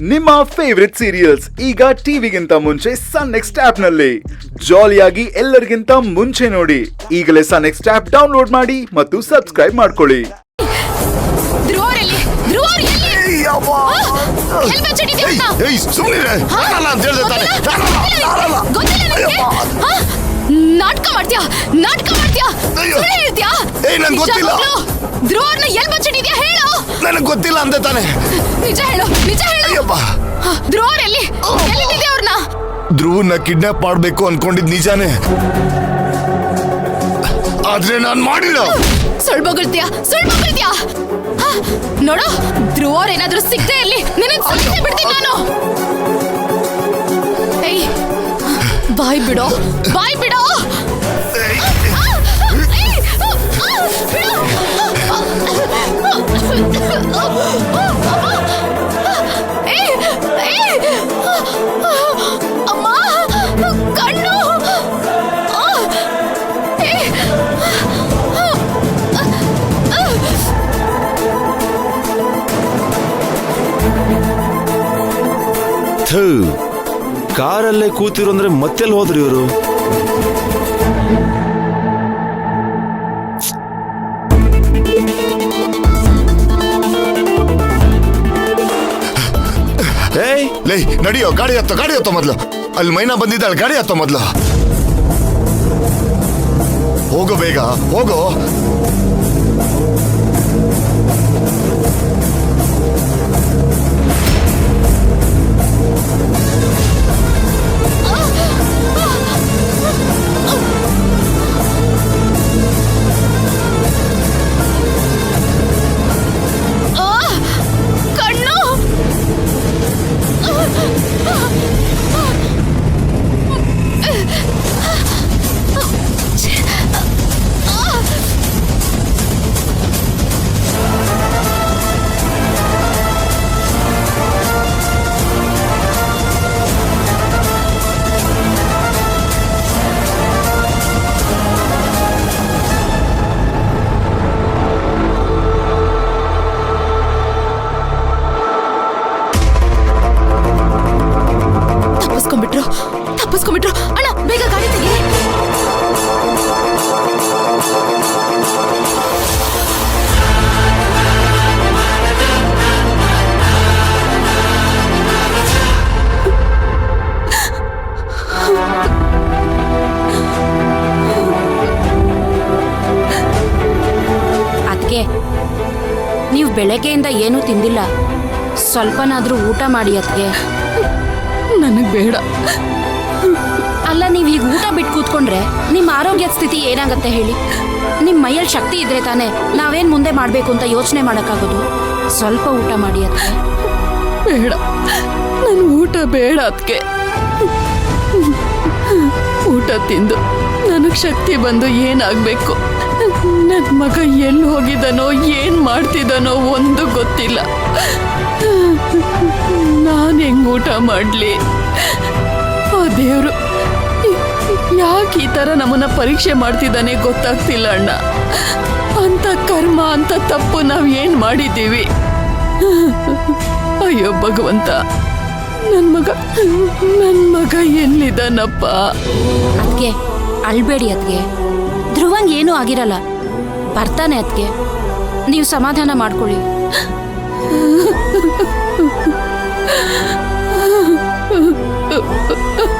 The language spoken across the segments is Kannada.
ನಿಮ್ಮ ಫೇವರಿಟ್ ಸೀರಿಯಲ್ಸ್ ಈಗ ಟಿವಿಗಿಂತ ಮುಂಚೆ ಸನ್ ನೆಕ್ಸ್ಟ್ ಆಪ್ ನಲ್ಲಿ ಜಾಲಿಯಾಗಿ ಎಲ್ಲರಿಗಿಂತ ಮುಂಚೆ ನೋಡಿ. ಈಗಲೇ ಸನ್ ನೆಕ್ಸ್ಟ್ ಆಪ್ ಡೌನ್ಲೋಡ್ ಮಾಡಿ ಮತ್ತು ಸಬ್ಸ್ಕ್ರೈಬ್ ಮಾಡ್ಕೊಳ್ಳಿ. ನಾಟಕ ಮಾಡ್ತೀಯಾ? ಧ್ರುವರ್ನ ಎಲ್ಲಿ ಬಚ್ಚಿಟ್ಟಿದ್ಯಾ ಹೇಳು. ನನಗೆ ಗೊತ್ತಿಲ್ಲ ಅಂದೆ ತಾನೆ. ನಿಜ ಹೇಳು. ಧ್ರುವರ್ ಎಲ್ಲಿದ್ಯಾ ಅವ್ರನ್ನ? ಧ್ರುವನ್ನ ಕಿಡ್ನಾಪ್ ಮಾಡ್ಬೇಕು ಅನ್ಕೊಂಡಿದ್ ನಿಜಾನೇ, ಆದ್ರೆ ನಾನ್ ಮಾಡಿಲ್ಲ. ಸುಳ್ಬೋಗಿರ್ತೀಯಾ? ನೋಡು, ಧ್ರುವರ್ ಏನಾದ್ರೂ ಸಿಗದೆ ಇಲ್ಲಿ ನಿನ್ನ ಸಾಯಿಸಿ ಬಿಡ್ತೀನಿ ನಾನು. ಬಾಯ್ ಬಿಡೋ. ಅಮ್ಮ, ಕಣ್ಣು. ಕಾರಲ್ಲೇ ಕೂತಿರು ಅಂದ್ರೆ ಮತ್ತೆಲ್ಲಿ ಹೋದ್ರಿ ಇವರು? ಲೇ ನಡಿಯೋ, ಗಾಡಿ ಹತ್ತೋ ಮೊದ್ಲು. ಅಲ್ಲಿ ಮೈನಾ ಬಂದಿದ್ದಾಳೆ, ಗಾಡಿ ಹತ್ತೋ ಮೊದ್ಲು. ಹೋಗೋ ಬೇಗ ಹೋಗೋ. ತಪ್ಪಿಸ್ಕೊಂಡ್ಬಿಟ್ರು. ಅಣ್ಣ ಬೇಗ ಗಾಡಿ ತೆಗಿ. ಅದಕ್ಕೆ ನೀವು ಬೆಳಗ್ಗೆಯಿಂದ ಏನೂ ತಿಂದಿಲ್ಲ, ಸ್ವಲ್ಪನಾದ್ರೂ ಊಟ ಮಾಡಿ. ಅದಕ್ಕೆ ನನಗೆ ಬೇಡ. ಅಲ್ಲ, ನೀವು ಈಗ ಊಟ ಬಿಟ್ಟು ಕೂತ್ಕೊಂಡ್ರೆ ನಿಮ್ಮ ಆರೋಗ್ಯದ ಸ್ಥಿತಿ ಏನಾಗತ್ತೆ ಹೇಳಿ? ನಿಮ್ಮ ಮೈಯಲ್ಲಿ ಶಕ್ತಿ ಇದ್ರೆ ತಾನೇ ನಾವೇನು ಮುಂದೆ ಮಾಡಬೇಕು ಅಂತ ಯೋಚನೆ ಮಾಡೋಕ್ಕಾಗೋದು. ಸ್ವಲ್ಪ ಊಟ ಮಾಡಿ. ಅದಕ್ಕೆ ಬೇಡ, ನನ್ನ ಊಟ ಬೇಡ. ಅದಕ್ಕೆ ಊಟ ತಿಂದು ನನಗೆ ಶಕ್ತಿ ಬಂದು ಏನಾಗಬೇಕು? ನನ್ನ ಮಗ ಎಲ್ಲಿ ಹೋಗಿದ್ದಾನೋ, ಏನು ಮಾಡ್ತಿದ್ದಾನೋ ಒಂದು ಗೊತ್ತಿಲ್ಲ. ನಾನು ಹೆಂಗೆ ಊಟ ಮಾಡಲಿ? ಆ ದೇವರು ಯಾಕೆ ಈ ಥರ ನಮ್ಮನ್ನ ಪರೀಕ್ಷೆ ಮಾಡ್ತಿದ್ದಾನೆ ಗೊತ್ತಾಗ್ತಿಲ್ಲ ಅಣ್ಣ. ಅಂತ ಕರ್ಮ, ಅಂತ ತಪ್ಪು ನಾವು ಏನು ಮಾಡಿದ್ದೀವಿ? ಅಯ್ಯೋ ಭಗವಂತ, ನನ್ನ ಮಗ ಎಲ್ಲಿದ್ದಾನಪ್ಪ? ಅದಕ್ಕೆ ಅಳ್ಬೇಡಿ. ಅದಕ್ಕೆ ಧ್ರುವಂಗ್ ಏನೂ ಆಗಿರಲ್ಲ, ಬರ್ತಾನೆ. ಅದಕ್ಕೆ ನೀವು ಸಮಾಧಾನ ಮಾಡ್ಕೊಳ್ಳಿ.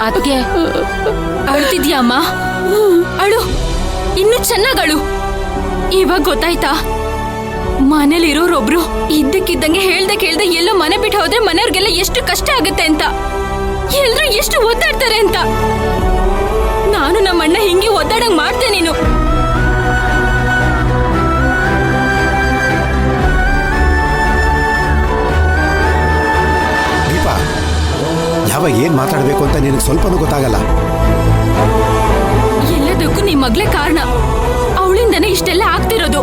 ಅದಕ್ಕೆ ಅಳ್ತಿದ್ಯಮ್ಮ? ಅಳು, ಇನ್ನು ಚೆನ್ನಾಗಳು. ಇವಾಗ ಗೊತ್ತಾಯ್ತಾ? ಮನೇಲಿರೋರೊಬ್ರು ಇದ್ದಕ್ಕಿದ್ದಂಗೆ ಹೇಳ್ದೆ ಎಲ್ಲೋ ಮನೆ ಬಿಟ್ಟು ಹೋದ್ರೆ ಮನೆಯವ್ರಿಗೆಲ್ಲ ಎಷ್ಟು ಕಷ್ಟ ಆಗುತ್ತೆ ಅಂತ, ಎಲ್ರು ಎಷ್ಟು ಒದ್ದಾಡ್ತಾರೆ ಅಂತ. ನಾನು ನಮ್ಮಣ್ಣ ಹಿಂಗೆ ಒದ್ದಾಡಂಗ್ ಮಾಡ್ತೆ ನೀನು. ಯಾವಾಗ ಏನ್ ಮಾತಾಡ್ಬೇಕು ಅಂತ ನಿನಗೆ ಸ್ವಲ್ಪನೂ ಗೊತ್ತಾಗಲ್ಲ. ಎಲ್ಲದಕ್ಕೂ ನಿಮ್ ಮಗ್ಲೇ ಕಾರಣ. ಅವಳಿಂದನೇ ಇಷ್ಟೆಲ್ಲ ಆಗ್ತಿರೋದು.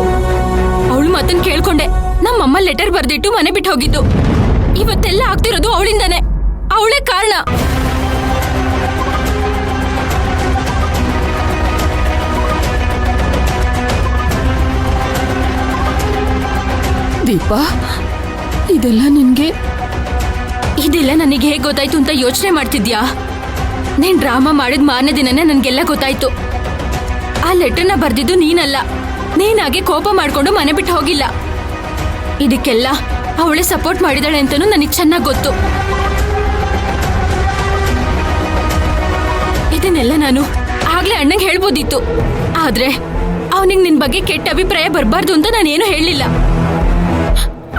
ಅವಳು ಮಾತನ್ನ ಕೇಳ್ಕೊಂಡೆ ನಮ್ಮಮ್ಮ ಲೆಟರ್ ಬರ್ದಿಟ್ಟು ಮನೆ ಬಿಟ್ಟು ಹೋಗಿದ್ದು. ಇವತ್ತೆಲ್ಲ ಆಗ್ತಿರೋದು ಅವಳಿಂದನೇ. ಅವಳೇ ಕಾರಣ. ದೀಪಾ, ಇದೆಲ್ಲ ನಿನ್ಗೆ ಇದೆಲ್ಲ ನನಗೆ ಹೇಗೆ ಗೊತ್ತಾಯ್ತು ಅಂತ ಯೋಚನೆ ಮಾಡ್ತಿದ್ಯಾ? ನೀನ್ ಡ್ರಾಮಾ ಮಾಡಿದ ಮಾರನೇ ದಿನನೇ ನನ್ಗೆಲ್ಲ ಗೊತ್ತಾಯ್ತು. ಆ ಲೆಟರ್ನ ಬರ್ದಿದ್ದು ನೀನಲ್ಲ. ನೀನಾಗೆ ಕೋಪ ಮಾಡ್ಕೊಂಡು ಮನೆ ಬಿಟ್ಟು ಹೋಗಿಲ್ಲ. ಇದಕ್ಕೆಲ್ಲ ಅವಳೆ ಸಪೋರ್ಟ್ ಮಾಡಿದಾಳೆ ಅಂತನೂ ನನಗೆ ಚೆನ್ನಾಗಿ ಗೊತ್ತು. ಇದನ್ನೆಲ್ಲ ನಾನು ಆಗ್ಲೇ ಅಣ್ಣಂಗೆ ಹೇಳ್ಬೋದಿತ್ತು. ಆದ್ರೆ ಅವನಿಗೆ ನಿನ್ ಬಗ್ಗೆ ಕೆಟ್ಟ ಅಭಿಪ್ರಾಯ ಬರಬಾರ್ದು ಅಂತ ನಾನೇನು ಹೇಳಲಿಲ್ಲ.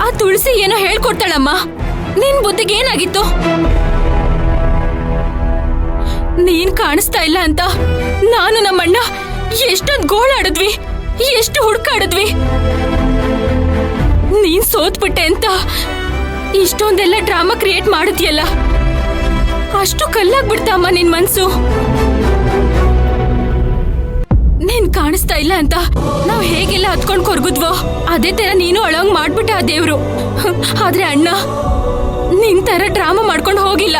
ಆ ತುಳಸಿ ಏನೋ ಹೇಳ್ಕೊಡ್ತಾಳಮ್ಮ. ನಿನ್ ಬುದ್ಧಿಗೆ ಏನಾಗಿತ್ತು? ನೀನ್ ಕಾಣಿಸ್ತಾ ಇಲ್ಲ ಅಂತ ನಾನು ನಮ್ಮಣ್ಣ ಎಷ್ಟೊಂದು ಗೋಳಾಡಿದ್ವಿ, ಎಷ್ಟು ಹುಡುಕಾಡಿದ್ವಿ. ನೀನ್ ಸೋತ್ಬಿಟ್ಟೆ ಅಂತ ಇಷ್ಟೊಂದೆಲ್ಲ ಡ್ರಾಮಾ ಕ್ರಿಯೇಟ್ ಮಾಡಿದ್ಯಲ್ಲ, ಅಷ್ಟು ಕಲ್ಲಾಗ್ಬಿಡ್ತಮ್ಮ ನಿನ್ ಮನ್ಸು. ನೀನ್ ಕಾಣಿಸ್ತಾ ಇಲ್ಲ ಅಂತ ನಾವ್ ಹೇಗೆಲ್ಲ ಹತ್ಕೊಂಡ್ ಕೊರ್ಗುದ್ವೋ ಅದೇ ತರ ನೀನು ಅಳಂಗ್ ಮಾಡ್ಬಿಟ್ಟ ಆ ದೇವ್ರು. ಆದ್ರೆ ಅಣ್ಣ ನಿನ್ ತರ ಡ್ರಾಮಾ ಮಾಡ್ಕೊಂಡು ಹೋಗಿಲ್ಲ.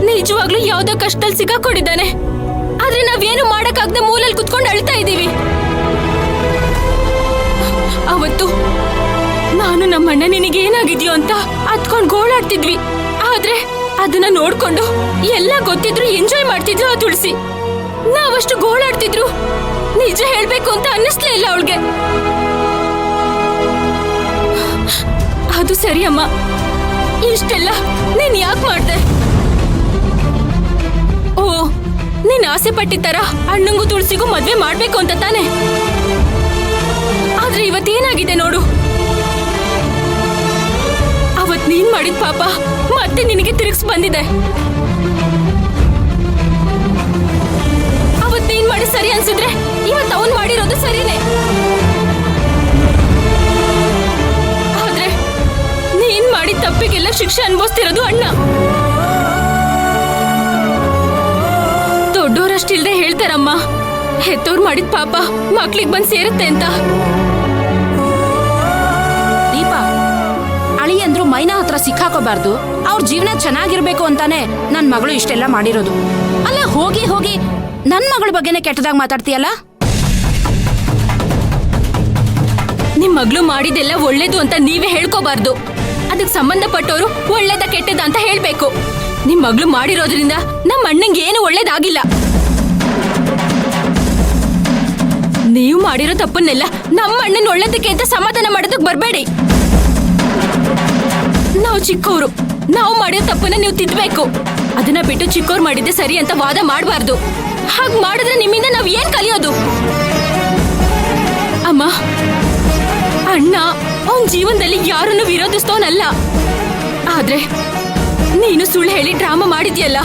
ನಿಜವಾಗ್ಲೂ ಯಾವ್ದೋ ಕಷ್ಟದಲ್ಲಿ ಸಿಕ್ಕಾಕೊಂಡಿದ್ದಾನೆ. ಆದ್ರೆ ನಾವೇನು ಮಾಡಕ್ಕಾಗದೆ ಮೂಲಲ್ಲಿ ಕುತ್ಕೊಂಡು ಅಳ್ತಾ ಇದೀವಿ. ಅವತ್ತು ನಾನು ನಮ್ಮಣ್ಣ ನಿನಗೆ ಏನಾಗಿದ್ಯೋ ಅಂತ ಹತ್ಕೊಂಡ್ ಗೋಳಾಡ್ತಿದ್ವಿ. ಆದ್ರೆ ಅದನ್ನ ನೋಡ್ಕೊಂಡು ಎಲ್ಲ ಗೊತ್ತಿದ್ರು ಎಂಜಾಯ್ ಮಾಡ್ತಿದ್ರು ಆ ತುಳಸಿ. ನಾವಷ್ಟು ಗೋಳಾಡ್ತಿದ್ರು ನಿಜ ಹೇಳ್ಬೇಕು ಅಂತ ಅನ್ನಿಸ್ಲೇ ಇಲ್ಲ ಅವಳಿಗೆ. ಅದು ಸರಿ ಅಮ್ಮ, ಇಷ್ಟೆಲ್ಲ ನೀನ್ ಯಾಕೆ ಮಾಡ್ದೆ? ಓ, ನೀನ್ ಆಸೆ ಪಟ್ಟಿದ್ದಾರ ಅಣ್ಣಂಗೂ ತುಳಸಿಗೂ ಮದ್ವೆ ಮಾಡ್ಬೇಕು ಅಂತ ತಾನೆ? ಆದ್ರೆ ಇವತ್ತೇನಾಗಿದೆ ನೋಡು. ಅವತ್ ನೀನ್ ಮಾಡಿದ ಪಾಪ ಮತ್ತೆ ನಿನಗೆ ತಿರುಗಿಸ್ ಬಂದಿದೆ. ಅವತ್ ನೀನ್ ಮಾಡಿ ಸರಿ ಅನ್ಸಿದ್ರೆ ಇವತ್ ಅವನ್ ಮಾಡಿರೋದು ಸರಿನೇ. ಆದ್ರೆ ನೀನ್ ಮಾಡಿದ ತಪ್ಪಿಗೆಲ್ಲ ಶಿಕ್ಷೆ ಅನ್ಭವಿಸ್ತಿರೋದು ಅಣ್ಣ. ದೊಡ್ಡೋರಷ್ಟಿಲ್ದೆ ಹೇಳ್ತಾರಮ್ಮ, ಹೆತ್ತೋರ್ ಮಾಡಿದ ಪಾಪ ಮಕ್ಳಿಗೆ ಬಂದ್ ಸೇರುತ್ತೆ ಅಂತ. ದೀಪಾ, ಅಳಿಯಂದ್ರು ಮೈನಾ ಹತ್ರ ಸಿಕ್ಕಾಕೋಬಾರ್ದು. ಅವ್ರ ಜೀವನ ಚೆನ್ನಾಗಿರ್ಬೇಕು ಅಂತಾನೆ ನನ್ ಮಗಳು ಇಷ್ಟೆಲ್ಲ ಮಾಡಿರೋದು. ಅಲ್ಲ, ಹೋಗಿ ಹೋಗಿ ನನ್ ಮಗಳ ಬಗ್ಗೆನೆ ಕೆಟ್ಟದಾಗ ಮಾತಾಡ್ತೀಯಲ್ಲ. ನಿಮ್ ಮಗಳು ಮಾಡಿದೆಲ್ಲ ಒಳ್ಳೇದು ಅಂತ ನೀವೇ ಹೇಳ್ಕೋಬಾರ್ದು. ಅದಕ್ಕೆ ಸಂಬಂಧಪಟ್ಟವರು ಒಳ್ಳೇದ ಕೆಟ್ಟದ ಅಂತ ಹೇಳ್ಬೇಕು. ನಿಮ್ ಮಗಳು ಮಾಡಿರೋದ್ರಿಂದ ನಮ್ಮ ಅಣ್ಣಂಗೆ ಏನು ಒಳ್ಳೇದಾಗಿಲ್ಲ. ನೀವು ಮಾಡಿರೋ ತಪ್ಪನ್ನೆಲ್ಲ ನಮ್ಮ ಅಣ್ಣನ ಒಳ್ಳೇದಕ್ಕೆ ಅಂತ ಸಮಾಧಾನ ಮಾಡೋದಕ್ಕೆ ಬರ್ಬೇಡಿ. ನಾವು ಚಿಕ್ಕವರು, ನಾವು ಮಾಡಿರೋ ತಪ್ಪನ್ನ ನೀವು ತಿದ್ದಬೇಕು. ಅದನ್ನ ಬಿಟ್ಟು ಚಿಕ್ಕವ್ರು ಮಾಡಿದ್ದೆ ಸರಿ ಅಂತ ವಾದ ಮಾಡಬಾರ್ದು. ಹಾಗೆ ಮಾಡಿದ್ರೆ ನಿಮ್ಮಿಂದ ನಾವ್ ಏನ್ ಕಲಿಯೋದು? ಅಮ್ಮ, ಅಣ್ಣ ಅವನ್ ಜೀವನದಲ್ಲಿ ಯಾರನ್ನು ವಿರೋಧಿಸ್ತವನಲ್ಲ. ಆದ್ರೆ ನೀನು ಸುಳ್ಳು ಹೇಳಿ ಡ್ರಾಮಾ ಮಾಡಿದ್ಯಲ್ಲ,